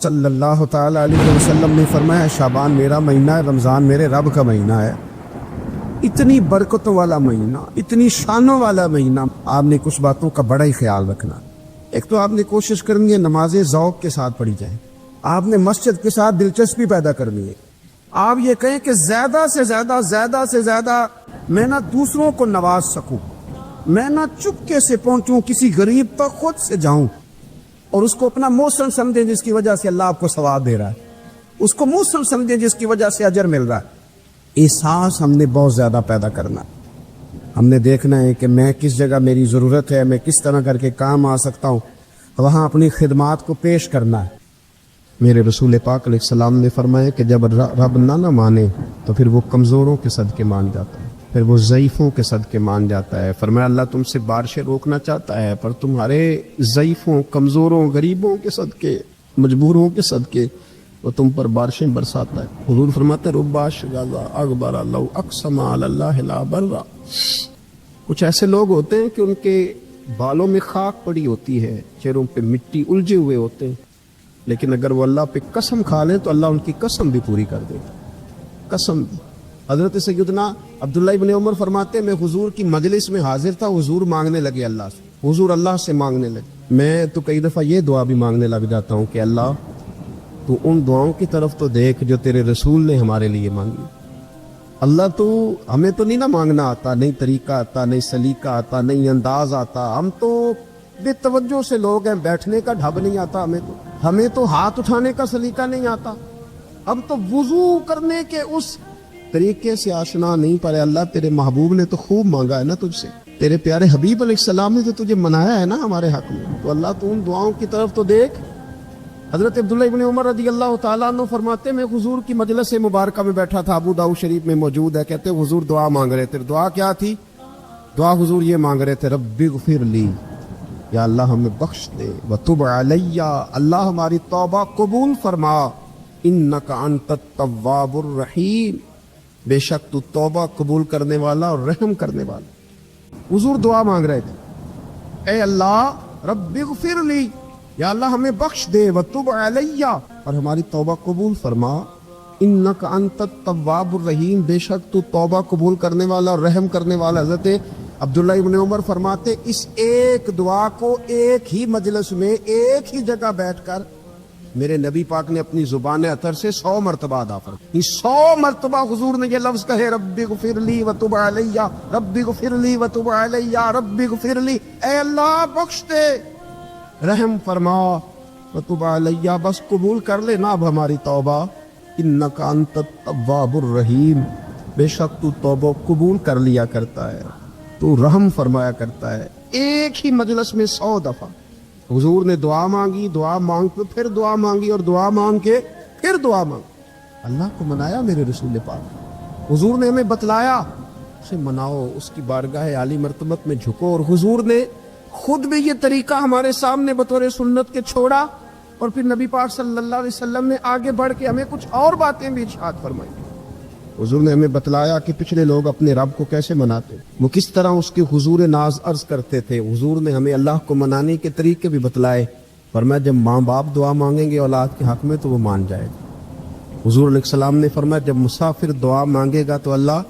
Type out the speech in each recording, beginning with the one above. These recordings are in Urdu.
صلی اللہ تعالیٰ علیہ وسلم نے فرمایا شعبان میرا مہینہ ہے، رمضان میرے رب کا مہینہ ہے، اتنی برکتوں والا مہینہ، اتنی شانوں والا مہینہ۔ آپ نے کچھ باتوں کا بڑا ہی خیال رکھنا۔ ایک تو آپ نے کوشش کرنی ہے نمازیں ذوق کے ساتھ پڑھی جائیں، آپ نے مسجد کے ساتھ دلچسپی پیدا کرنی ہے۔ آپ یہ کہیں کہ زیادہ سے زیادہ میں نہ دوسروں کو نواز سکوں، میں نہ چپکے سے پہنچوں کسی غریب تک، خود سے جاؤں اور اس کو اپنا موسم سمجھیں جس کی وجہ سے اللہ آپ کو ثواب دے رہا ہے، اس کو موسم سمجھیں جس کی وجہ سے اجر مل رہا ہے۔ احساس ہم نے بہت زیادہ پیدا کرنا ہے۔ ہم نے دیکھنا ہے کہ میں کس جگہ میری ضرورت ہے، میں کس طرح کر کے کام آ سکتا ہوں، وہاں اپنی خدمات کو پیش کرنا ہے۔ میرے رسول پاک علیہ السلام نے فرمایا کہ جب رب نہ مانے تو پھر وہ کمزوروں کے صدقے مان جاتا ہے، پھر وہ ضعیفوں کے صدقے مان جاتا ہے۔ فرمایا اللہ تم سے بارشیں روکنا چاہتا ہے، پر تمہارے ضعیفوں، کمزوروں، غریبوں کے صدقے، مجبوروں کے صدقے وہ تم پر بارشیں برساتا ہے۔ حضور فرماتے رب اشغاظ اغبر لو اقسم علی اللہ لا برا۔ کچھ ایسے لوگ ہوتے ہیں کہ ان کے بالوں میں خاک پڑی ہوتی ہے، چہروں پہ مٹی الجھے ہوئے ہوتے ہیں، لیکن اگر وہ اللہ پہ قسم کھا لیں تو اللہ ان کی قسم بھی پوری کر دے گا، قسم بھی۔ حضرت سیدنا عبداللہ ابن عمر فرماتے ہیں میں حضور کی مجلس میں حاضر تھا، حضور مانگنے لگے اللہ سے، حضور اللہ سے مانگنے لگے۔ میں تو کئی دفعہ یہ دعا بھی مانگنے لگ جاتا ہوں کہ اللہ تو ان دعاؤں کی طرف تو دیکھ جو تیرے رسول نے ہمارے لیے مانگی۔ اللہ تو ہمیں تو نہیں نہ مانگنا آتا، نہیں طریقہ آتا، نہیں سلیقہ آتا، نہیں انداز آتا، ہم تو بے توجہ سے لوگ ہیں، بیٹھنے کا ڈھب نہیں آتا ہمیں تو ہاتھ اٹھانے کا سلیقہ نہیں آتا، ہم تو وضو کرنے کے اس طریقے سے آشنا نہیں پائے۔ اللہ تیرے محبوب نے تو خوب مانگا ہے نا تجھ سے، تیرے پیارے حبیب علیہ السلام نے تو تجھے منایا ہے نا ہمارے حق میں، تو اللہ تو ان دعاؤں کی طرف تو دیکھ۔ حضرت عبداللہ ابن عمر رضی اللہ تعالیٰ عنہ فرماتے میں حضور کی مجلس مبارکہ میں بیٹھا تھا، ابو داؤد شریف میں موجود ہے، کہتے حضور دعا مانگ رہے تھے۔ دعا کیا تھی؟ دعا حضور یہ مانگ رہے تھے رب اغفر لی، یا اللہ ہمیں بخش دے، وتب علی، اللہ ہماری توبہ قبول فرما، انک انت التواب الرحیم، بے شک تو توبہ قبول کرنے والا اور رحم کرنے والا۔ حضور دعا مانگ رہے تھے، اے اللہ رب اغفر لی، یا اللہ ہمیں بخش دے، وتب علی، اور ہماری توبہ قبول فرما، انک انت التواب الرحیم، بے شک تو توبہ قبول کرنے والا اور رحم کرنے والا۔ حضرت عبداللہ ابن عمر فرماتے اس ایک دعا کو ایک ہی مجلس میں ایک ہی جگہ بیٹھ کر میرے نبی پاک نے اپنی زبان اطہر سے 100 مرتبہ ادا فرمایا۔ 100 مرتبہ حضور نے یہ لفظ کہے رب اغفر لی وتب علی، رب اغفر لی وتب علی، رب اغفر لی، اے اللہ بخش دے، رحم فرما، وتب علی، بس قبول کر لے نا اب ہماری توبہ، انک انت التواب الرحیم، بے شک تو توبہ قبول کر لیا کرتا ہے، تو رحم فرمایا کرتا ہے۔ ایک ہی مجلس میں 100 دفعہ حضور نے دعا مانگی، دعا مانگ کے پھر دعا مانگی، اور دعا مانگ کے پھر دعا مانگی۔ اللہ کو منایا میرے رسول پاک، حضور نے ہمیں بتلایا اسے مناؤ، اس کی بارگاہ عالی مرتبت میں جھکو، اور حضور نے خود بھی یہ طریقہ ہمارے سامنے بطور سنت کے چھوڑا، اور پھر نبی پاک صلی اللہ علیہ وسلم نے آگے بڑھ کے ہمیں کچھ اور باتیں بھی ارشاد فرمائی۔ حضور نے ہمیں بتلایا کہ پچھلے لوگ اپنے رب کو کیسے مناتے، وہ کس طرح اس کے حضور ناز عرض کرتے تھے۔ حضور نے ہمیں اللہ کو منانے کے طریقے بھی بتلائے، فرمایا جب ماں باپ دعا مانگیں گے اولاد کے حق میں تو وہ مان جائے گا۔ حضور علیہ السلام نے فرمایا جب مسافر دعا مانگے گا تو اللہ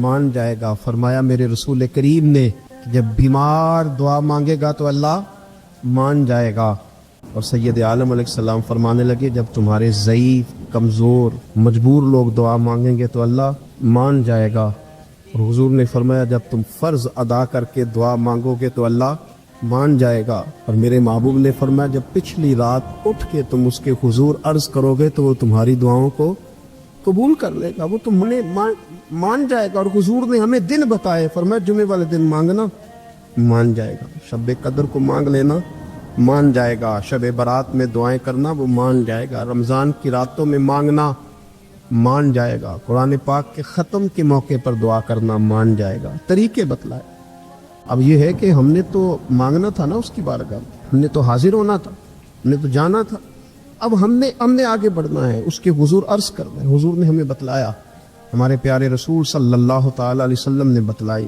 مان جائے گا۔ فرمایا میرے رسول کریم نے جب بیمار دعا مانگے گا تو اللہ مان جائے گا۔ اور سید عالم علیہ السلام فرمانے لگے جب تمہارے ضعیف، کمزور، مجبور لوگ دعا مانگیں گے تو اللہ مان جائے گا۔ اور حضور نے فرمایا جب تم فرض ادا کر کے دعا مانگو گے تو اللہ مان جائے گا۔ اور میرے محبوب نے فرمایا جب پچھلی رات اٹھ کے تم اس کے حضور عرض کرو گے تو وہ تمہاری دعاؤں کو قبول کر لے گا، وہ تمہیں مان جائے گا۔ اور حضور نے ہمیں دن بتائے، فرمایا جمعے والے دن مانگنا مان جائے گا، شب قدر کو مانگ لینا مان جائے گا، شب برات میں دعائیں کرنا وہ مان جائے گا، رمضان کی راتوں میں مانگنا مان جائے گا، قرآن پاک کے ختم کے موقع پر دعا کرنا مان جائے گا۔ طریقے بتلائے۔ اب یہ ہے کہ ہم نے تو مانگنا تھا نا اس کی بارگاہ میں، ہم نے تو حاضر ہونا تھا، ہم نے تو جانا تھا، اب ہم نے آگے بڑھنا ہے، اس کے حضور عرض کرنا ہے۔ حضور نے ہمیں بتلایا، ہمارے پیارے رسول صلی اللہ تعالی علیہ وسلم نے بتلائی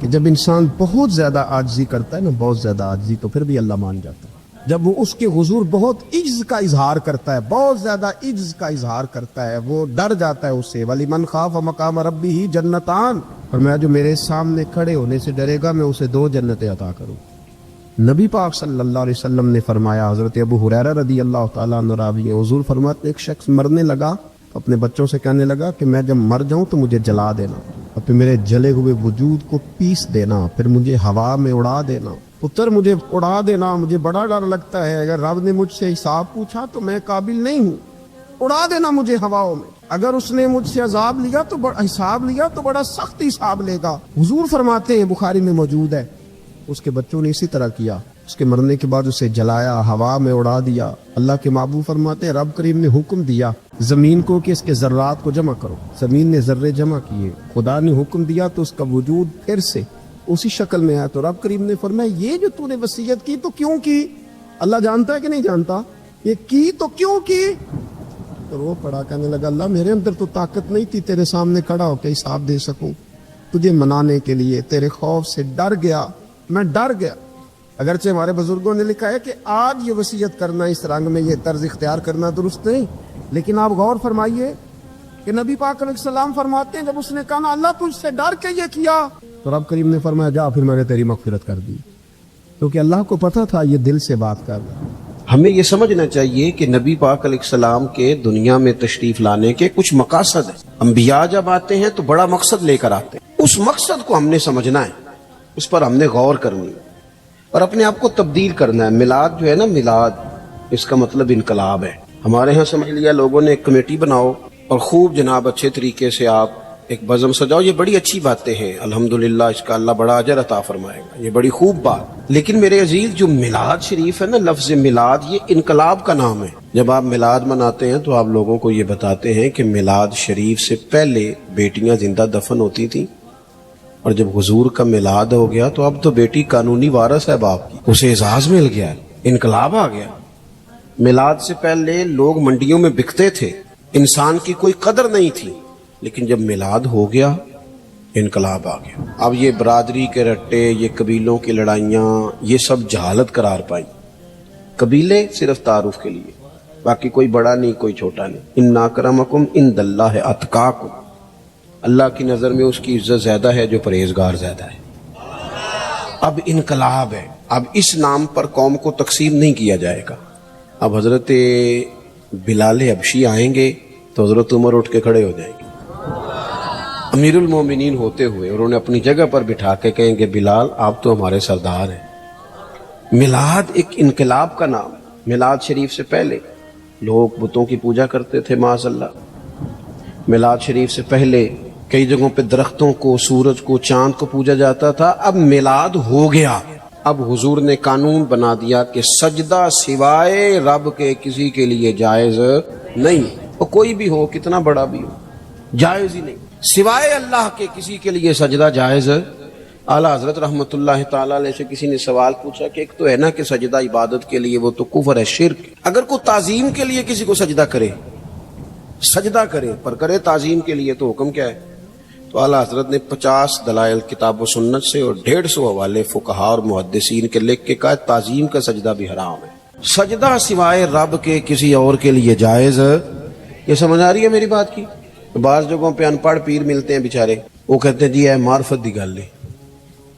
کہ جب انسان بہت زیادہ عاجزی کرتا ہے نا، بہت زیادہ عاجزی، تو پھر بھی اللہ مان جاتا ہے۔ جب وہ اس کے حضور بہت عجز کا اظہار کرتا ہے، بہت زیادہ عجز کا اظہار کرتا ہے، وہ ڈر جاتا ہے اس سے. وَلِمَنْ خَافَ مَقَامَ رَبِّهِ جَنَّتَانِ، اور میں جو میرے سامنے کھڑے ہونے سے ڈرے گا میں اسے 2 جنتیں عطا کروں. نبی پاک صلی اللہ علیہ وسلم نے فرمایا، حضرت ابو ہریرہ رضی اللہ تعالیٰ عنہ راوی ہیں، حضور فرماتے ایک شخص مرنے لگا تو اپنے بچوں سے کہنے لگا کہ میں جب مر جاؤں تو مجھے جلا دینا، اور پھر میرے جلے ہوئے وجود کو پیس دینا، پھر مجھے ہوا میں اڑا دینا. پتر مجھے اڑا دینا، مجھے بڑا ڈر لگتا ہے، اگر رب نے مجھ سے حساب پوچھا تو میں قابل نہیں ہوں، اڑا دینا مجھے ہواؤں میں. اگر اس نے مجھ سے عذاب لیا تو حساب لیا تو بڑا سخت حساب لے گا. حضور فرماتے ہیں، بخاری میں موجود ہے، اس کے بچوں نے اسی طرح کیا. اس کے مرنے کے بعد اسے جلایا، ہوا میں اڑا دیا. اللہ کے محبوب فرماتے ہیں رب کریم نے حکم دیا زمین کو کہ اس کے ذرات کو جمع کرو. زمین نے ذرے جمع کیے، خدا نے حکم دیا تو اس کا وجود پھر سے اسی شکل میں آیا. تو رب کریم نے فرمایا یہ جو تو نے وصیت کی تو کیوں کی؟ اللہ جانتا ہے کہ نہیں جانتا؟ یہ کی تو کیوں کی؟ تو وہ پڑا کہنے لگا اللہ میرے اندر تو طاقت نہیں تھی تیرے سامنے کھڑا ہو کے حساب دے سکوں، تجھے منانے کے لیے تیرے خوف سے ڈر گیا، میں ڈر گیا. اگرچہ ہمارے بزرگوں نے لکھا ہے کہ آج یہ وصیت کرنا، اس رنگ میں یہ طرز اختیار کرنا درست نہیں، لیکن آپ غور فرمائیے کہ نبی پاک علیہ السلام فرماتے ہیں جب اس نے کہا نا اللہ تجھ سے ڈر کے یہ کیا، تو رب کریم نے فرمایا جا پھر میں نے تیری مغفرت کر دی، کیونکہ اللہ کو پتہ تھا یہ دل سے بات کر رہا. ہمیں یہ سمجھنا چاہیے کہ نبی پاک علیہ السلام کے دنیا میں تشریف لانے کے کچھ مقاصد ہیں. انبیاء جب آتے ہیں تو بڑا مقصد لے کر آتے ہیں، اس مقصد کو ہم نے سمجھنا ہے، اس پر ہم نے غور کرنی ہے اور اپنے آپ کو تبدیل کرنا ہے. میلاد جو ہے نا، میلاد اس کا مطلب انقلاب ہے. ہمارے ہاں سمجھ لیا لوگوں نے ایک کمیٹی بناؤ اور خوب جناب اچھے طریقے سے آپ ایک بزم سجاؤ. یہ بڑی اچھی باتیں ہیں، الحمدللہ اس کا اللہ بڑا اجر عطا فرمائے گا، یہ بڑی خوب بات. لیکن میرے عزیز جو میلاد شریف ہے نا، لفظ میلاد یہ انقلاب کا نام ہے. جب آپ میلاد مناتے ہیں تو آپ لوگوں کو یہ بتاتے ہیں کہ میلاد شریف سے پہلے بیٹیاں زندہ دفن ہوتی تھیں، اور جب حضور کا میلاد ہو گیا تو اب تو بیٹی قانونی وارث ہے باپ کی، اسے اعزاز مل گیا، انقلاب آ گیا. میلاد سے پہلے لوگ منڈیوں میں بکتے تھے، انسان کی کوئی قدر نہیں تھی، لیکن جب میلاد ہو گیا انقلاب آ گیا. اب یہ برادری کے رٹے، یہ قبیلوں کی لڑائیاں، یہ سب جہالت قرار پائی. قبیلے صرف تعارف کے لیے، باقی کوئی بڑا نہیں کوئی چھوٹا نہیں. ان اکرمکم عند اللہ اتقاکم، اللہ کی نظر میں اس کی عزت زیادہ ہے جو پرہیزگار زیادہ ہے. اب انقلاب ہے، اب اس نام پر قوم کو تقسیم نہیں کیا جائے گا. اب حضرت بلال حبشی آئیں گے تو حضرت عمر اٹھ کے کھڑے ہو جائیں گے، امیر المومنین ہوتے ہوئے، اور انہیں اپنی جگہ پر بٹھا کے کہیں گے بلال آپ تو ہمارے سردار ہیں. میلاد ایک انقلاب کا نام. میلاد شریف سے پہلے لوگ بتوں کی پوجا کرتے تھے معاذ اللہ. میلاد شریف سے پہلے کئی جگہوں پہ درختوں کو، سورج کو، چاند کو پوجا جاتا تھا. اب میلاد ہو گیا، اب حضور نے قانون بنا دیا کہ سجدہ سوائے رب کے کسی کے لیے جائز نہیں. اور کوئی بھی ہو، کتنا بڑا بھی ہو، جائز ہی نہیں. سوائے اللہ کے کسی کے لیے سجدہ جائز. اعلیٰ حضرت رحمت اللہ تعالیٰ علیہ سے کسی نے سوال پوچھا کہ ایک تو ہے نا کہ سجدہ عبادت کے لیے، وہ تو کفر ہے، شرک. اگر کوئی تعظیم کے لیے کسی کو سجدہ کرے، سجدہ کرے پر کرے تعظیم کے لیے، تو حکم کیا ہے؟ تو اعلیٰ حضرت نے 50 دلائل کتاب و سنت سے اور 150 حوالے فقہاء اور محدثین کے لکھ کے کہا تعظیم کا سجدہ بھی حرام ہے. سجدہ سوائے رب کے کسی اور کے لیے جائز. یہ سمجھ آ رہی ہے میری بات کی؟ بعض جگہوں پہ ان پڑھ پیر ملتے ہیں بیچارے، وہ کہتے ہیں جی اے معرفت دی گل ہے.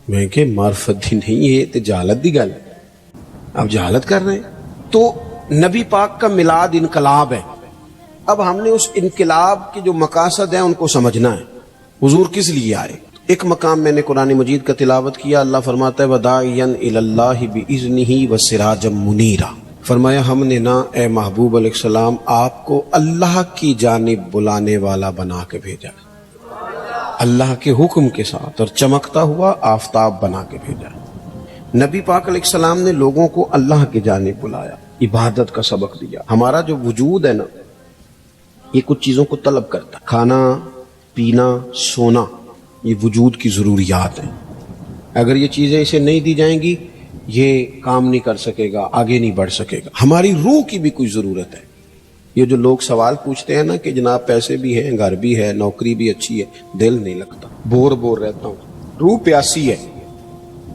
میں کہ معرفت دی نہیں، یہ تو جہالت دی گل ہے. آپ جہالت کر رہے ہیں. تو نبی پاک کا میلاد انقلاب ہے. اب ہم نے اس انقلاب کے جو مقاصد ہیں ان کو سمجھنا ہے. حضور کس لیے آئے؟ ایک مقام میں نے قرآن مجید کا تلاوت کیا، اللہ فرماتا ہے وَدَاعِيًا إِلَى اللَّهِ بِإِذْنِهِ وَسِرَاجًا مُنِيرًا. فرمایا ہم نے نا اے محبوب علیہ السلام آپ کو اللہ کی جانب بلانے والا بنا کے بھیجا، اللہ کے حکم کے ساتھ، اور چمکتا ہوا آفتاب بنا کے بھیجا. نبی پاک علیہ السلام نے لوگوں کو اللہ کی جانب بلایا، عبادت کا سبق دیا. ہمارا جو وجود ہے نا، یہ کچھ چیزوں کو طلب کرتا ہے. کھانا، پینا، سونا، یہ وجود کی ضروریات ہیں. اگر یہ چیزیں اسے نہیں دی جائیں گی یہ کام نہیں کر سکے گا، آگے نہیں بڑھ سکے گا. ہماری روح کی بھی کوئی ضرورت ہے. یہ جو لوگ سوال پوچھتے ہیں نا کہ جناب پیسے بھی ہیں، گھر بھی ہے، نوکری بھی اچھی ہے، دل نہیں لگتا، بور رہتا ہوں. روح پیاسی ہے،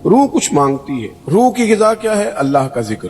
روح کچھ مانگتی ہے. روح کی غذا کیا ہے؟ اللہ کا ذکر.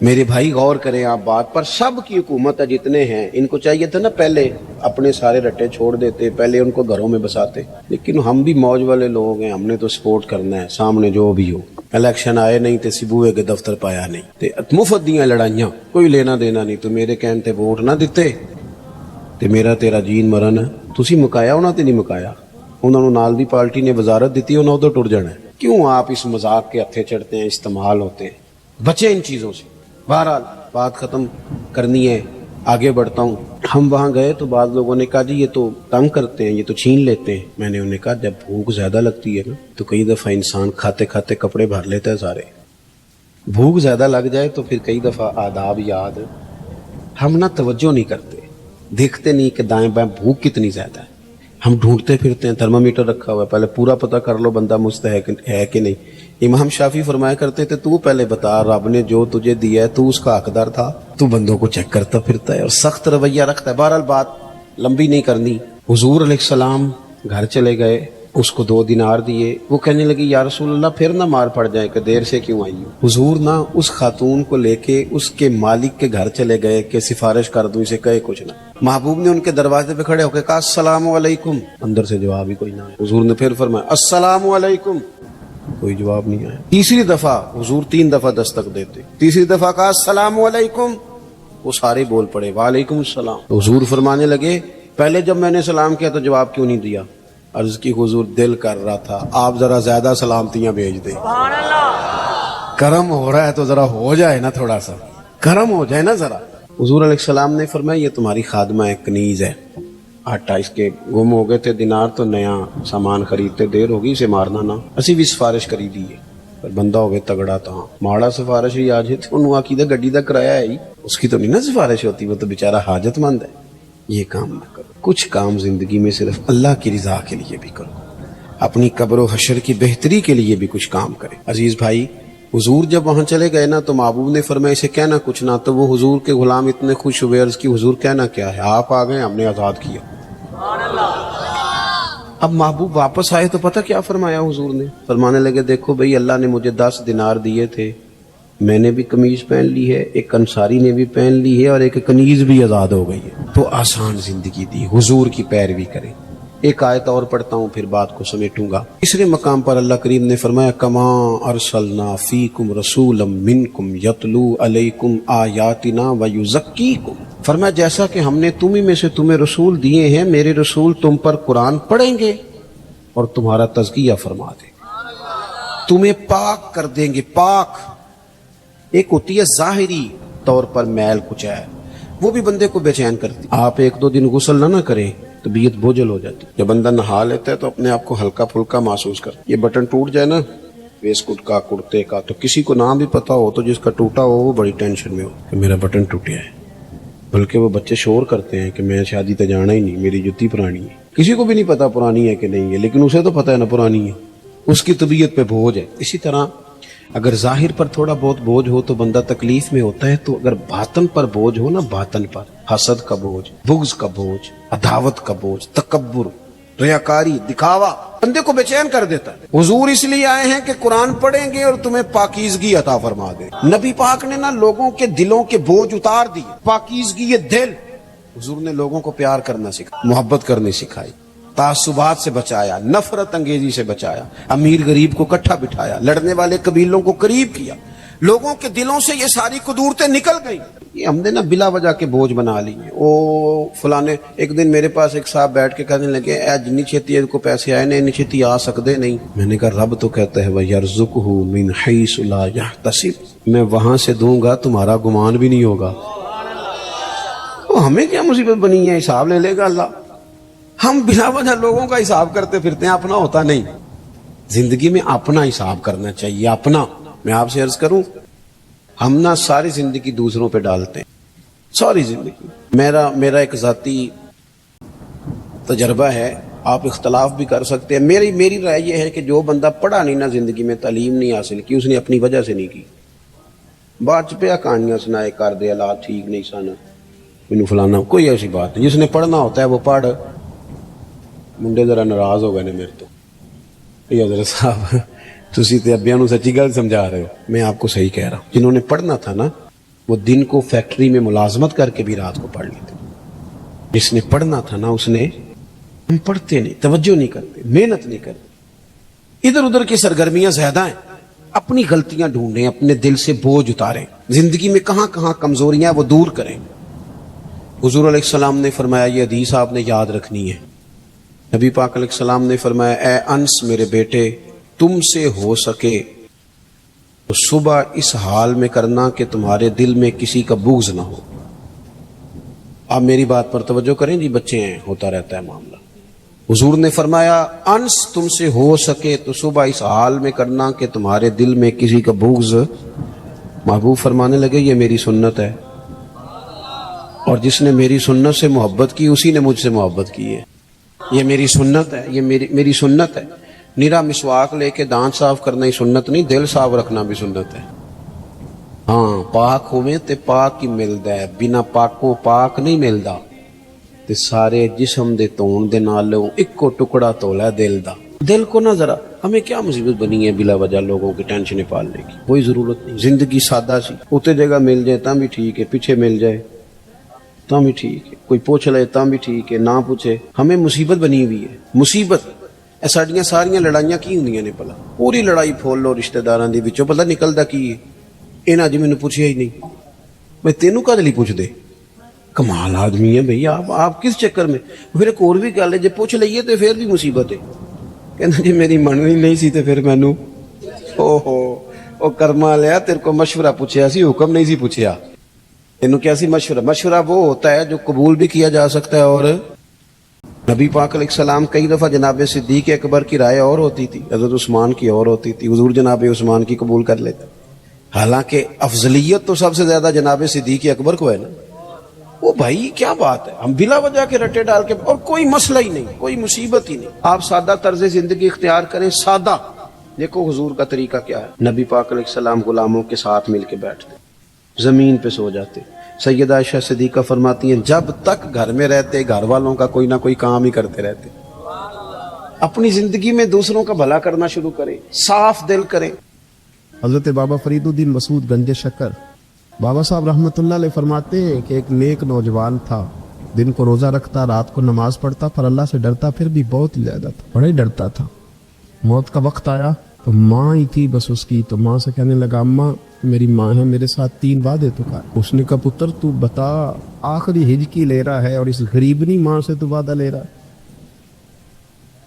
میرے بھائی غور کریں آپ بات پر, سب کی حکومت ہے جتنے ہیں, ان کو چاہیے تھا نا پہلے اپنے سارے رٹے چھوڑ دیتے, پہلے ان کو گھروں میں بساتے. لیکن ہم بھی موج والے لوگ ہیں, ہم نے تو سپورٹ کرنا ہے سامنے جو بھی ہو. الیکشن آئے نہیں تے سبوئے کے دفتر پایا نہیں تے مفت دیاں لڑائیاں, کوئی لینا دینا نہیں. تو میرے کہن تے ووٹ نہ دیتے تے میرا تیرا جین مرن تسی مکایا انہاں تے نہیں مکایا. انہوں نے نال دی پارٹی نے وزارت دیتی, انہوں ادھر ٹر جانا ہے. کیوں آپ اس مذاق کے ہتھے چڑھتے ہیں, استعمال ہوتے ہیں؟ بچیں ان چیزوں سے. بہرحال بات ختم کرنی ہے, آگے بڑھتا ہوں. ہم وہاں گئے تو بعض لوگوں نے کہا جی یہ تو تنگ کرتے ہیں, یہ تو چھین لیتے ہیں. میں نے انہیں کہا جب بھوک زیادہ لگتی ہے نا تو کئی دفعہ انسان کھاتے کھاتے کپڑے بھر لیتا ہے سارے. بھوک زیادہ لگ جائے تو پھر کئی دفعہ آداب یاد ہم نہ توجہ نہیں کرتے, دیکھتے نہیں کہ دائیں بائیں بھوک کتنی زیادہ ہے. ہم ڈھونڈتے پھرتے ہیں, تھرمامیٹر رکھا ہوا ہے, پہلے پورا پتہ کر لو بندہ مستحق ہے کہ نہیں. امام شافعی فرمایا کرتے تھے تو پہلے بتا رب نے جو تجھے دیا ہے تو اس کا حقدار تھا, تو بندوں کو چیک کرتا پھرتا ہے اور سخت رویہ رکھتا ہے. بہرحال بات لمبی نہیں کرنی. حضور علیہ السلام گھر چلے گئے, اس کو 2 دینار دیے. وہ کہنے لگی یا رسول اللہ پھر نہ مار پڑ جائے کہ دیر سے کیوں آئی ہو. حضور نہ اس خاتون کو لے کے اس کے مالک کے گھر چلے گئے کہ سفارش کر دوں, اسے کہے کچھ نہ. محبوب نے ان کے دروازے پہ کھڑے ہو کے کہا السلام علیکم, اندر سے جواب ہی کوئی نہ آیا. حضور نے پھر فرمایا السلام علیکم, کوئی جواب نہیں آیا. تیسری دفعہ حضور 3 دفعہ دستک دیتے, تیسری دفعہ کہا السلام علیکم, وہ سارے بول پڑے وعلیکم السلام. تو حضور فرمانے لگے پہلے جب میں نے سلام کیا تو جواب کیوں نہیں دیا؟ عرض کی حضور دل کر رہا تھا آپ ذرا زیادہ سلامتیاں بھیج دیں. کرم ہو رہا ہے تو ذرا ہو جائے نا, تھوڑا سا کرم ہو جائے نا ذرا. حضور علیہ السلام نے فرمایا یہ تمہاری خادمہ ہے, کنیز ہے, آٹا اس کے گم ہو گئے تھے دینار, تو نیا سامان خریدتے دیر ہوگی, اسے مارنا نہ. اسی بھی سفارش کری دی ہے پر بندہ ہوگئے تگڑا تھا, ماڑا سفارش ہی آج ہے انہوں عقیدہ گڈی دا کرایا ہے, اس کی تو نہیں نا سفارش ہوتی, وہ تو بیچارہ حاجت مند ہے. یہ کام نہ کرو. کچھ کام زندگی میں صرف اللہ کی رضا کے لیے بھی کرو, اپنی قبر و حشر کی بہتری کے لیے بھی کچھ کام کرے. عزیز بھائی, حضور جب وہاں چلے گئے نا تو محبوب نے فرمایا اسے کہنا کچھ نہ, تو وہ حضور کے غلام اتنے خوش ہوئے, عرض کی حضور کہنا کیا ہے, آپ آ گئے ہم نے آزاد کیا. اب محبوب واپس آئے تو پتہ کیا فرمایا حضور نے؟ فرمانے لگے دیکھو بھئی اللہ نے مجھے 10 دینار دیے تھے, میں نے بھی قمیض پہن لی ہے, ایک انصاری نے بھی پہن لی ہے, اور ایک کنیز بھی آزاد ہو گئی ہے. تو آسان زندگی دی, حضور کی پیروی کریں. ایک آیت اور پڑھتا ہوں پھر بات کو سمیٹوں گا. تیسرے مقام پر اللہ کریم نے فرمایا کما ارسلنا فیکم رسولا منکم یتلو علیکم آیاتنا ویزکیکم. فرمایا جیسا کہ ہم نے تم ہی میں سے تمہیں رسول دیے ہیں, میرے رسول تم پر قرآن پڑھیں گے اور تمہارا تزکیہ فرما دیں گے, تمہیں پاک کر دیں گے. پاک ایک ہوتی ہے ظاہری طور پر میل کچھ ہے, وہ بھی بندے کو بے چین کرتی. آپ 1-2 دن غسل نہ کریں طبیعت بوجھل ہو جاتی. جب بندہ نہا لیتا ہے تو اپنے آپ کو ہلکا پھلکا محسوس کرتا. یہ بٹن ٹوٹ جائے نا ویسکوٹ کا, کرتے کا, تو کسی کو نام بھی پتا ہو تو جس کا ٹوٹا ہو وہ بڑی ٹینشن میں ہو کہ میرا بٹن ٹوٹیا ہے. بلکہ وہ بچے شور کرتے ہیں کہ میں شادی تے جانا ہی نہیں, میری جتی پرانی ہے. کسی کو بھی نہیں پتا پرانی ہے کہ نہیں ہے, لیکن اسے تو پتا ہے نا پرانی ہے, اس کی طبیعت پہ بوجھ ہے. اسی طرح اگر ظاہر پر تھوڑا بہت بوجھ ہو تو بندہ تکلیف میں ہوتا ہے, تو اگر باطن پر بوجھ ہو نا, باطن پر حسد کا بوجھ, بغض کا بوجھ, عداوت کا بوجھ, تکبر, ریاکاری, دکھاوا بندے کو بے چین کر دیتا ہے. حضور اس لیے آئے ہیں کہ قرآن پڑھیں گے اور تمہیں پاکیزگی عطا فرما دے. نبی پاک نے نا لوگوں کے دلوں کے بوجھ اتار دیے, پاکیزگی دل. حضور نے لوگوں کو پیار کرنا سکھایا, محبت کرنی سکھائی, تعصبات سے بچایا, نفرت انگیزی سے بچایا, امیر غریب کو اکٹھا بٹھایا, لڑنے والے قبیلوں کو قریب کیا. لوگوں کے دلوں سے یہ ساری قدورتیں نکل گئیں. یہ ہم نے نا بلا وجہ کے بوجھ بنا لی ہیں. او فلانے, ایک دن میرے پاس ایک صاحب بیٹھ کے کہنے لگے اے جنی چھیتی کو پیسے آئے نہیں چھیتی آ سکتے نہیں. میں نے کہا رب تو کہتا ہے وَيَرْزُقُهُ مِنْ حَيْثُ لَا يَحْتَسِبُ, میں وہاں سے دوں گا تمہارا گمان بھی نہیں ہوگا. ہمیں کیا مصیبت بنی ہے, حساب لے لے گا اللہ. ہم بلا وجہ لوگوں کا حساب کرتے پھرتے ہیں, اپنا ہوتا نہیں. زندگی میں اپنا حساب کرنا چاہیے, اپنا. میں آپ سے عرض کروں, ہم نہ ساری زندگی دوسروں پہ ڈالتے ہیں, ساری زندگی. میرا ایک ذاتی تجربہ ہے, آپ اختلاف بھی کر سکتے ہیں. میری رائے یہ ہے کہ جو بندہ پڑھا نہیں نا زندگی میں, تعلیم نہیں حاصل کی, اس نے اپنی وجہ سے نہیں کی. بعد چ پیا کہانیاں سنائے کر دے حالات ٹھیک نہیں سن, مینوں فلانا, کوئی ایسی بات نہیں. جس نے پڑھنا ہوتا ہے وہ پڑھ. منڈے ذرا ناراض ہو گئے نے میرے تو, یہ حضرت صاحب تسی تے ابیاں نو سچی گل سمجھا رہے ہو, میں آپ کو صحیح کہہ رہا ہوں. جنہوں نے پڑھنا تھا نا وہ دن کو فیکٹری میں ملازمت کر کے بھی رات کو پڑھ لیتے. جس نے پڑھنا تھا نا اس نے، ہم پڑھتے نہیں، توجہ نہیں کرتے، محنت نہیں کرتے، ادھر ادھر کی سرگرمیاں زیادہ ہیں. اپنی غلطیاں ڈھونڈیں، اپنے دل سے بوجھ اتاریں، زندگی میں کہاں کہاں کمزوریاں وہ دور کریں. حضور علیہ السلام نے فرمایا، یہ حدیث آپ نے یاد رکھنی ہے. نبی پاک علیہ السلام نے فرمایا، اے انس میرے بیٹے، تم سے ہو سکے تو صبح اس حال میں کرنا کہ تمہارے دل میں کسی کا بغض نہ ہو. آپ میری بات پر توجہ کریں جی، بچے ہیں، ہوتا رہتا ہے معاملہ. حضور نے فرمایا، انس تم سے ہو سکے تو صبح اس حال میں کرنا کہ تمہارے دل میں کسی کا بغض. محبوب فرمانے لگے، یہ میری سنت ہے، اور جس نے میری سنت سے محبت کی اسی نے مجھ سے محبت کی ہے. یہ میری سنت ہے، یہ میری سنت ہے. نیرا مسواک لے کے دانت صاف کرنا ہی سنت نہیں، دل صاف رکھنا بھی سنت ہے. ہاں پاک ہوئے تے پاک ہی ملدا ہے، بنا پاکوں پاک نہیں ملدا. تے سارے جسم دے تون دے نالوں اکو ٹکڑا تولا دل دا. دل کو نہ ذرا، ہمیں کیا مصیبت بنی ہے بلا وجہ لوگوں کی ٹینشنیں پالنے کی، کوئی ضرورت نہیں. زندگی سادہ سی، اتنے جگہ مل جائے تاں بھی ٹھیک ہے، پیچھے مل جائے تاں بھی ٹھیک ہے، کوئی پوچھ لے تاں بھی ٹھیک ہے، نہ پوچھے. ہمیں مصیبت بنی ہوئی ہے، مصیبت. ساڈیاں ساریاں لڑائیاں کی ہوندیاں نے بھلا؟ پوری لڑائی پھول لو رشتہ داراں دی وچوں، پتہ نکلدا کی ہے؟ انہاں جی مینوں پوچھیا ہی نہیں. میں تینوں کدے لئی پوچھ دے؟ کمال آدمی ہے بھئی آپ کس چکر میں؟ پھر ایک اور بھی گل ہے، جے پوچھ لئیے تو پھر بھی مصیبت ہے. کہنا جی میری مننی نہیں سی تے پھر مینوں او کرما لیا، تیرے کو مشورہ پوچھیا سی، حکم نہیں سی پوچھیا. تینوں کیا سی مشورہ وہ ہوتا ہے جو قبول بھی کیا جا سکتا ہے. اور نبی پاک علیہ السلام کئی دفعہ جناب صدیق اکبر کی رائے اور ہوتی تھی، حضرت عثمان کی اور ہوتی تھی، حضور جناب عثمان کی قبول کر لیتے. حالانکہ افضلیت تو سب سے زیادہ جناب صدیق اکبر کو ہے نا. وہ بھائی کیا بات ہے، ہم بلا وجہ کے رٹے ڈال کے، اور کوئی مسئلہ ہی نہیں، کوئی مصیبت ہی نہیں. آپ سادہ طرز زندگی اختیار کریں، سادہ. دیکھو حضور کا طریقہ کیا ہے. نبی پاک علیہ السلام غلاموں کے ساتھ مل کے بیٹھتے، زمین پہ سو جاتے. سیدہ عائشہ صدیقہ فرماتی ہیں، جب تک گھر میں رہتے گھر والوں کا کوئی نہ کوئی کام ہی کرتے رہتے. اپنی زندگی میں دوسروں کا بھلا کرنا شروع کریں، صاف دل کریں. حضرت بابا فرید الدین مسعود گنج شکر بابا صاحب رحمۃ اللہ علیہ فرماتے ہیں کہ ایک نیک نوجوان تھا، دن کو روزہ رکھتا، رات کو نماز پڑھتا، پر اللہ سے ڈرتا پھر بھی بہت ہی زیادہ تھا، بڑا ہی ڈرتا تھا. موت کا وقت آیا تو ماں ہی تھی بس اس کی، تو ماں سے کہنے لگا، اماں میری ماں ہے، میرے ساتھ 3 وعدے تو کر. اس نے کہا، پتر تو بتا، آخری ہجکی لے رہا ہے اور اس غریبنی ماں سے تو وعدہ لے رہا ہے،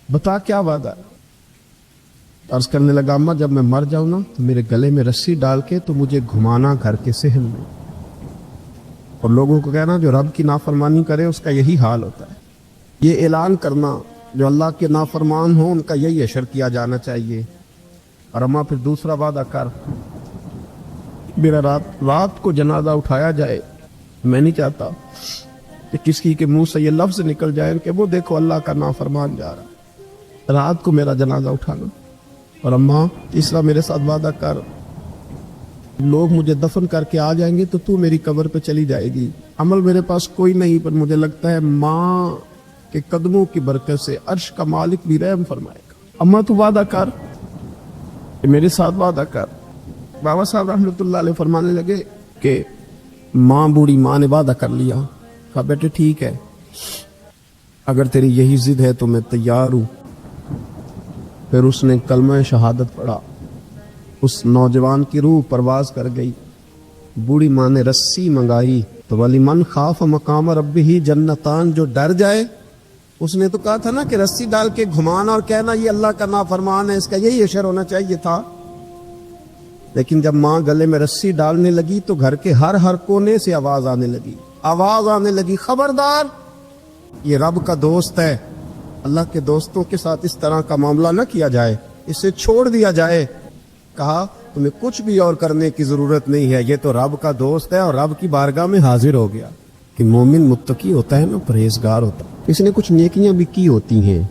بتا کیا وعدہ ہے. عرض کرنے لگا، اماں جب میں مر جاؤں نا تو میرے گلے میں رسی ڈال کے تو مجھے گھمانا گھر کے صحن میں، اور لوگوں کو کہنا جو رب کی نافرمانی کرے اس کا یہی حال ہوتا ہے. یہ اعلان کرنا جو اللہ کے نافرمان ہوں ان کا یہی اشر کیا جانا چاہیے. اور اماں پھر دوسرا وعدہ کر، میرا رات کو جنازہ اٹھایا جائے. میں نہیں چاہتا کہ کسی کے منہ سے یہ لفظ نکل جائے کہ وہ دیکھو اللہ کا نافرمان جا رہا. رات کو میرا جنازہ اٹھانا. اور اماں تیسرا میرے ساتھ وعدہ کر، لوگ مجھے دفن کر کے آ جائیں گے تو تو میری قبر پہ چلی جائے گی. عمل میرے پاس کوئی نہیں، پر مجھے لگتا ہے ماں کے قدموں کی برکت سے عرش کا مالک بھی رحم فرمائے گا. اماں تو وعدہ کر، میرے ساتھ وعدہ کر. بابا صاحب رحمۃ اللہ علیہ فرمانے لگے کہ ماں، بوڑھی ماں نے وعدہ کر لیا. کہا بیٹے ٹھیک ہے، اگر تیری یہی ضد ہے تو میں تیار ہوں. پھر اس نے کلمہ شہادت پڑھا، اس نوجوان کی روح پرواز کر گئی. بوڑھی ماں نے رسی منگائی تو وَلِمَنْ خَافَ مَقَامَ رَبِّهِ جنتان، جو ڈر جائے. اس نے تو کہا تھا نا کہ رسی ڈال کے گھمانا اور کہنا یہ اللہ کا نافرمان ہے، اس کا یہی اشر ہونا چاہیے تھا. لیکن جب ماں گلے میں رسی ڈالنے لگی تو گھر کے ہر کونے سے آواز آنے لگی، خبردار یہ رب کا دوست ہے، اللہ کے دوستوں کے ساتھ اس طرح کا معاملہ نہ کیا جائے، اسے چھوڑ دیا جائے. کہا تمہیں کچھ بھی اور کرنے کی ضرورت نہیں ہے، یہ تو رب کا دوست ہے اور رب کی بارگاہ میں حاضر ہو گیا. کہ مومن متقی ہوتا ہے نا، پرہیزگار ہوتا ہے، اس نے کچھ نیکیاں بھی کی ہوتی ہیں،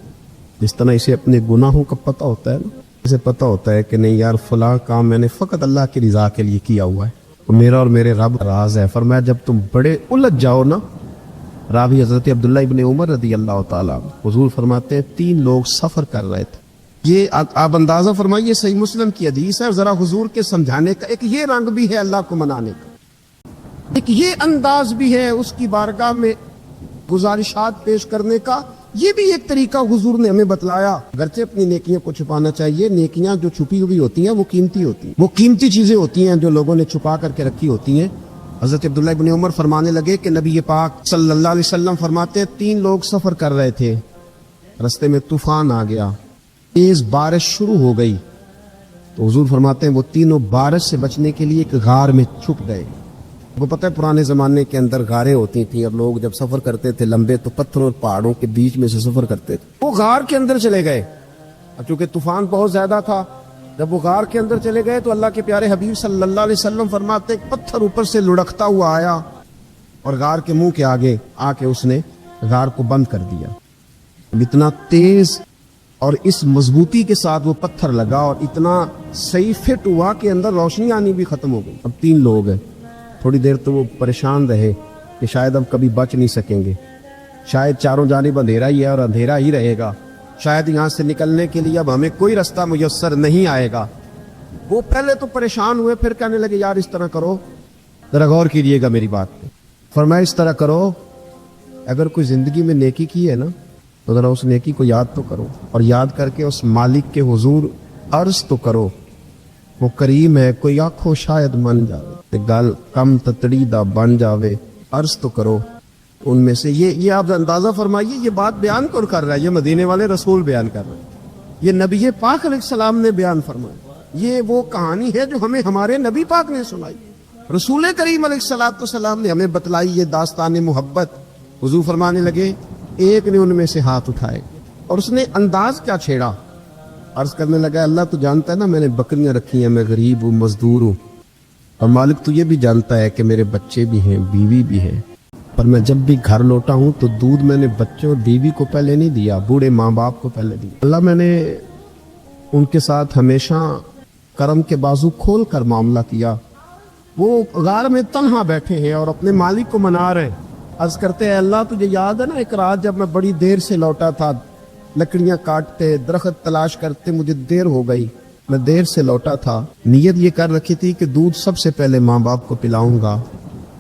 جس طرح اسے اپنے گناہوں کا پتہ ہوتا ہے نا، اسے پتہ ہوتا ہے کہ نہیں یار فلاں کام میں نے فقط اللہ کی رضا کے لیے کیا ہوا ہے، میرا اور میرے رب راز ہے. فرمایا جب تم بڑے الجھ جاؤ نا، راوی حضرت عبداللہ ابن عمر رضی اللہ تعالیٰ، حضور فرماتے ہیں 3 لوگ سفر کر رہے تھے. یہ آپ اندازہ فرمائیے، صحیح مسلم کی حدیث ہے. ذرا حضور کے سمجھانے کا ایک یہ رنگ بھی ہے اللہ کو منانے کا. ایک یہ انداز بھی ہے اس کی بارگاہ میں گزارشات پیش کرنے کا، یہ بھی ایک طریقہ حضور نے ہمیں بتلایا۔ اگرچہ اپنی نیکیوں کو چھپانا چاہیے، نیکیاں جو چھپی ہوئی ہوتی ہیں وہ قیمتی ہوتی ہیں، وہ قیمتی چیزیں ہوتی ہیں جو لوگوں نے چھپا کر کے رکھی ہوتی ہیں۔ حضرت عبداللہ ابن عمر فرمانے لگے کہ نبی پاک صلی اللہ علیہ وسلم فرماتے 3 لوگ سفر کر رہے تھے، رستے میں طوفان آ گیا، تیز بارش شروع ہو گئی، تو حضور فرماتے ہیں وہ تینوں بارش سے بچنے کے لیے ایک غار میں چھپ گئے۔ وہ پتہ ہے پرانے زمانے کے اندر غاریں ہوتی تھیں اور لوگ جب سفر کرتے تھے لمبے تو پتھروں اور پہاڑوں کے بیچ میں سے سفر کرتے تھے، وہ غار کے اندر چلے گئے۔ اب چونکہ طوفان بہت زیادہ تھا، جب وہ غار کے اندر چلے گئے تو اللہ کے پیارے حبیب صلی اللہ علیہ وسلم فرماتے ایک پتھر اوپر سے لڑکتا ہوا آیا اور غار کے منہ کے آگے آ کے اس نے غار کو بند کر دیا۔ اتنا تیز اور اس مضبوطی کے ساتھ وہ پتھر لگا اور اتنا صحیح فٹ ہوا کہ اندر روشنی آنی بھی ختم ہو گئی۔ اب 3 لوگ ہیں، تھوڑی دیر تو وہ پریشان رہے کہ شاید اب کبھی بچ نہیں سکیں گے، شاید چاروں جانب اندھیرا ہی ہے اور اندھیرا ہی رہے گا، شاید یہاں سے نکلنے کے لیے اب ہمیں کوئی رستہ میسر نہیں آئے گا۔ وہ پہلے تو پریشان ہوئے، پھر کہنے لگے یار اس طرح کرو، ذرا غور کیجیے گا میری بات پہ۔ فرمایا اس طرح کرو، اگر کوئی زندگی میں نیکی کی ہے نا تو ذرا اس نیکی کو یاد تو کرو، اور یاد کر کے اس مالک کے حضور عرض تو کرو، وہ کریم ہے، کوئی آنکھوں شاید من جاوے تے گل کم تتڑی دا بن جاوے، عرض تو کرو۔ ان میں سے یہ آپ اندازہ فرمائیے یہ بات بیان کون کر رہا ہے؟ یہ مدینے والے رسول بیان کر رہے ہیں، یہ نبی پاک علیہ السلام نے بیان فرمایا، یہ وہ کہانی ہے جو ہمیں ہمارے نبی پاک نے سنائی، رسول کریم علیہ السلام نے ہمیں بتلائی، یہ داستان محبت۔ حضور فرمانے لگے ایک نے ان میں سے ہاتھ اٹھائے اور اس نے انداز کیا چھیڑا، عرض کرنے لگا اللہ تو جانتا ہے نا میں نے بکریاں رکھی ہیں، میں غریب ہوں، مزدور ہوں، اور مالک تو یہ بھی جانتا ہے کہ میرے بچے بھی ہیں، بیوی بھی ہے، پر میں جب بھی گھر لوٹا ہوں تو دودھ میں نے بچوں اور بیوی کو پہلے نہیں دیا، بوڑھے ماں باپ کو پہلے دیا۔ اللہ میں نے ان کے ساتھ ہمیشہ کرم کے بازو کھول کر معاملہ کیا۔ وہ غار میں تنہا بیٹھے ہیں اور اپنے مالک کو منا رہے، عرض کرتے ہیں اللہ تجھے یاد ہے نا ایک رات جب میں بڑی دیر سے لوٹا تھا، لکڑیاں کاٹتے، درخت تلاش کرتے، مجھے دیر ہو گئی، میں دیر سے لوٹا تھا، نیت یہ کر رکھی تھی کہ دودھ سب سے پہلے ماں باپ کو پلاؤں گا،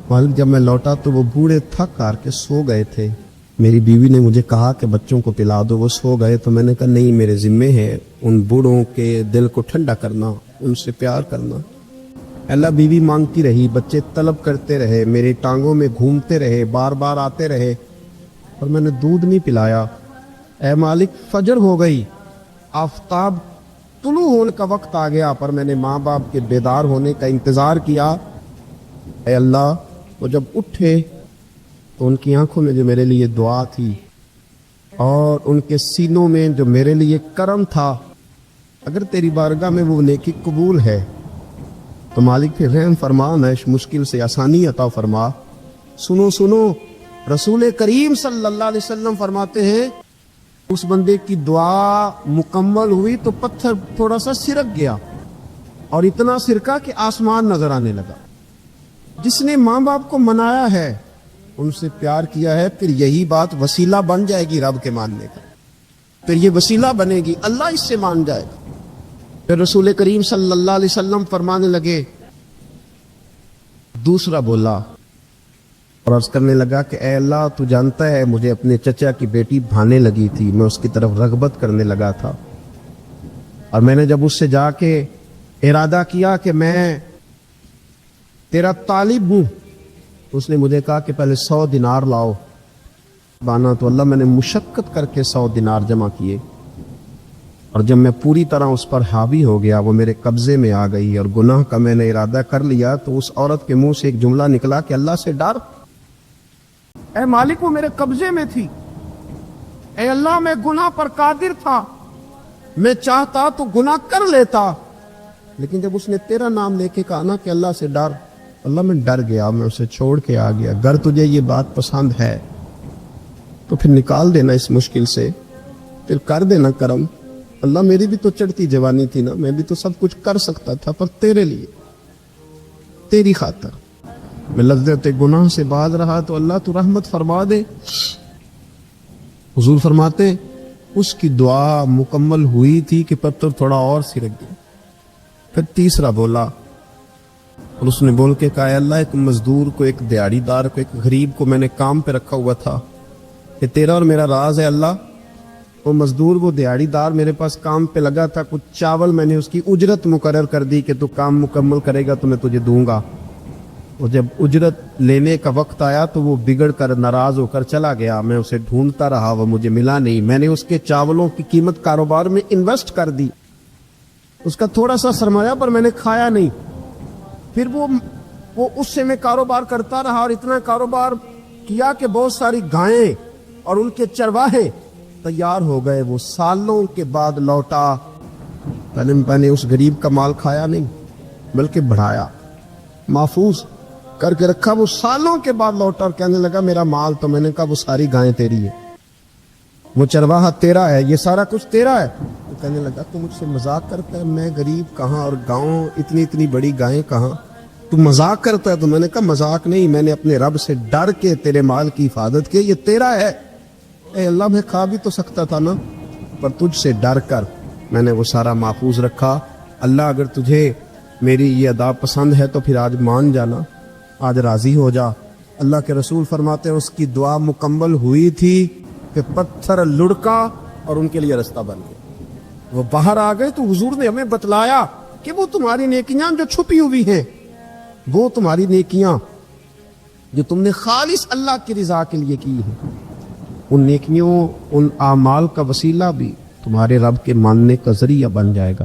مالک جب میں لوٹا تو وہ بوڑھے تھک کر کے سو گئے تھے، میری بیوی نے مجھے کہا کہ بچوں کو پلا دو، وہ سو گئے، تو میں نے کہا نہیں میرے ذمے ہے ان بوڑھوں کے دل کو ٹھنڈا کرنا، ان سے پیار کرنا۔ اللہ بیوی مانگتی رہی، بچے طلب کرتے رہے، میری ٹانگوں میں گھومتے رہے، بار بار آتے رہے، اور میں نے دودھ نہیں پلایا۔ اے مالک فجر ہو گئی، آفتاب طلوع ہونے کا وقت آ گیا، پر میں نے ماں باپ کے بیدار ہونے کا انتظار کیا۔ اے اللہ وہ جب اٹھے تو ان کی آنکھوں میں جو میرے لیے دعا تھی اور ان کے سینوں میں جو میرے لیے کرم تھا، اگر تیری بارگاہ میں وہ نیکی قبول ہے تو مالک پھر رحم فرما، نہ اس مشکل سے آسانی عطا فرما۔ سنو سنو، رسول کریم صلی اللہ علیہ وسلم فرماتے ہیں اس بندے کی دعا مکمل ہوئی تو پتھر تھوڑا سا سرک گیا، اور اتنا سرکا کہ آسمان نظر آنے لگا۔ جس نے ماں باپ کو منایا ہے، ان سے پیار کیا ہے، پھر یہی بات وسیلہ بن جائے گی رب کے ماننے کا، پھر یہ وسیلہ بنے گی، اللہ اس سے مان جائے گا۔ پھر رسول کریم صلی اللہ علیہ وسلم فرمانے لگے، دوسرا بولا اور عرض کرنے لگا کہ اے اللہ تو جانتا ہے مجھے اپنے چچا کی بیٹی بھانے لگی تھی، میں اس کی طرف رغبت کرنے لگا تھا، اور میں نے جب اس سے جا کے ارادہ کیا کہ میں تیرا طالب ہوں، تو اس نے مجھے کہا کہ پہلے 100 دینار لاؤ بانا، تو اللہ میں نے مشقت کر کے 100 دینار جمع کیے، اور جب میں پوری طرح اس پر حاوی ہو گیا، وہ میرے قبضے میں آ گئی اور گناہ کا میں نے ارادہ کر لیا، تو اس عورت کے منہ سے ایک جملہ نکلا کہ اللہ سے ڈر، اے مالک وہ میرے قبضے میں تھی، اے اللہ میں گناہ پر قادر تھا، میں چاہتا تو گناہ کر لیتا، لیکن جب اس نے تیرا نام لے کے کہا نا کہ اللہ سے ڈر، اللہ میں ڈر گیا، میں اسے چھوڑ کے آ گیا۔ اگر تجھے یہ بات پسند ہے تو پھر نکال دینا اس مشکل سے، پھر کر دینا کرم، اللہ میری بھی تو چڑھتی جوانی تھی نا، میں بھی تو سب کچھ کر سکتا تھا، پر تیرے لیے، تیری خاطر میں لذت گناہ سے باز رہا، تو اللہ تو رحمت فرما دے۔ حضور فرماتے اس کی دعا مکمل ہوئی تھی کہ پتھر تھوڑا اور سرک گیا۔ پھر تیسرا بولا، اور اس نے بول کے کہا اے اللہ ایک مزدور کو, ایک دیہڑی دار کو, ایک غریب کو میں نے کام پہ رکھا ہوا تھا, یہ تیرا اور میرا راز ہے اللہ. وہ مزدور, وہ دیہڑی دار میرے پاس کام پہ لگا تھا, کچھ چاول میں نے اس کی اجرت مقرر کر دی کہ تو کام مکمل کرے گا تو میں تجھے دوں گا. اور جب اجرت لینے کا وقت آیا تو وہ بگڑ کر ناراض ہو کر چلا گیا. میں اسے ڈھونڈتا رہا, وہ مجھے ملا نہیں. میں نے اس کے چاولوں کی قیمت کاروبار میں انویسٹ کر دی, اس کا تھوڑا سا سرمایہ پر میں نے کھایا نہیں. پھر وہ اس سے میں کاروبار کرتا رہا اور اتنا کاروبار کیا کہ بہت ساری گائیں اور ان کے چرواہے تیار ہو گئے. وہ سالوں کے بعد لوٹا. میں نے اس غریب کا مال کھایا نہیں بلکہ بڑھایا, محفوظ کر کے رکھا. وہ سالوں کے بعد لوٹا اور کہنے لگا میرا مال, تو میں نے کہا وہ ساری گائیں تیری ہے, وہ چرواہا تیرا ہے, یہ سارا کچھ تیرا ہے. تو کہنے لگا تو مجھ سے مذاق کرتا ہے, میں غریب کہاں اور گاؤں اتنی بڑی گائیں کہاں, تو مذاق کرتا ہے. تو میں نے کہا مذاق نہیں, میں نے اپنے رب سے ڈر کے تیرے مال کی حفاظت کی, یہ تیرا ہے. اے اللہ میں کھا بھی تو سکتا تھا نا, پر تجھ سے ڈر کر میں نے وہ سارا محفوظ رکھا. اللہ اگر تجھے میری یہ ادا پسند ہے تو پھر آج مان جانا, آج راضی ہو جا. اللہ کے رسول فرماتے ہیں اس کی دعا مکمل ہوئی تھی کہ پتھر لڑکا اور ان کے لیے رستہ بن گیا. وہ باہر آ گئے تو حضور نے ہمیں بتلایا کہ وہ تمہاری نیکیاں جو چھپی ہوئی ہیں, وہ تمہاری نیکیاں جو تم نے خالص اللہ کی رضا کے لیے کی ہیں, ان نیکیوں, ان اعمال کا وسیلہ بھی تمہارے رب کے ماننے کا ذریعہ بن جائے گا.